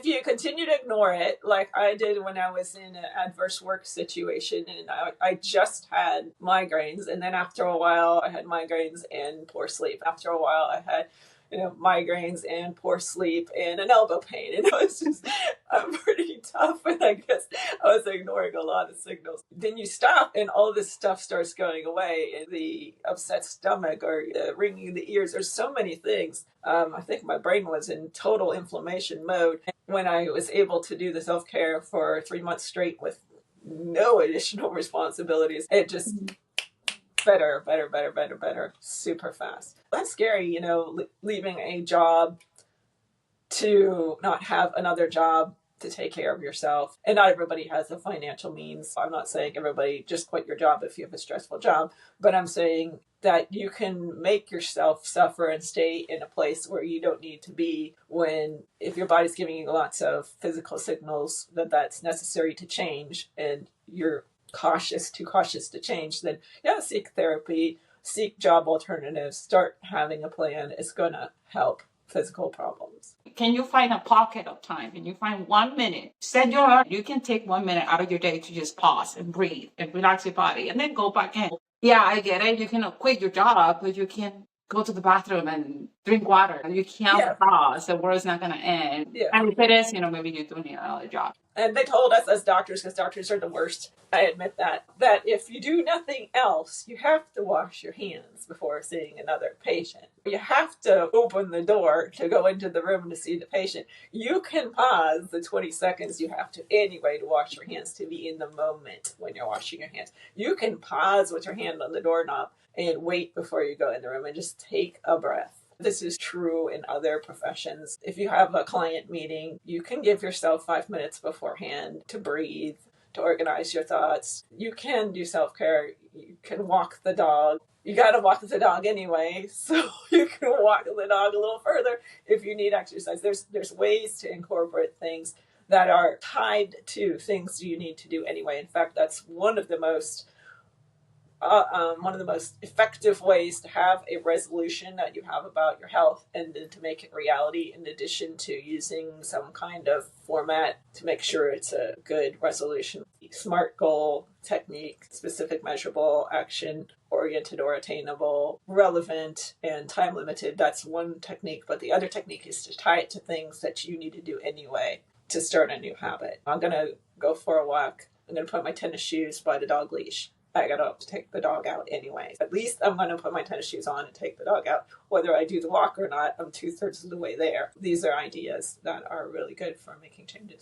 if you continue to ignore it, like I did when I was in an adverse work situation and I just had migraines, and then after a while I had migraines and poor sleep. After a while I had migraines and poor sleep and an elbow pain. And it was just pretty tough. And I guess I was ignoring a lot of signals. Then you stop and all this stuff starts going away. And the upset stomach or ringing in the ears. There's so many things. I think my brain was in total inflammation mode. And when I was able to do the self-care for 3 months straight with no additional responsibilities, it just better, super fast. That's scary, leaving a job to not have another job to take care of yourself. And not everybody has the financial means. I'm not saying everybody just quit your job if you have a stressful job, but I'm saying that you can make yourself suffer and stay in a place where you don't need to be if your body's giving you lots of physical signals that that's necessary to change and you're too cautious to change, then seek therapy, seek job alternatives, start having a plan. It's going to help physical problems. Can you find a pocket of time? Can you find 1 minute? Set your alarm. You can take 1 minute out of your day to just pause and breathe and relax your body and then go back in. Yeah, I get it. You can quit your job, but you can go to the bathroom and drink water. You can't pause. The world's not going to end. Yeah. And if it is, maybe you do need another job. And they told us as doctors, because doctors are the worst, I admit that if you do nothing else, you have to wash your hands before seeing another patient. You have to open the door to go into the room to see the patient. You can pause the 20 seconds you have to anyway to wash your hands, to be in the moment when you're washing your hands. You can pause with your hand on the doorknob and wait before you go in the room and just take a breath. This is true in other professions. If you have a client meeting, you can give yourself 5 minutes beforehand to breathe, to organize your thoughts. You can do self-care. You can walk the dog. You got to walk the dog anyway, so you can walk the dog a little further if you need exercise. There's ways to incorporate things that are tied to things you need to do anyway. In fact, that's one of the most effective ways to have a resolution that you have about your health and then to make it reality, in addition to using some kind of format to make sure it's a good resolution. SMART goal technique: specific, measurable, action oriented or attainable, relevant, and time limited. That's one technique, but the other technique is to tie it to things that you need to do anyway to start a new habit. I'm going to go for a walk. I'm going to put my tennis shoes by the dog leash. I got to take the dog out anyway. At least I'm going to put my tennis shoes on and take the dog out. Whether I do the walk or not, I'm 2/3 of the way there. These are ideas that are really good for making changes.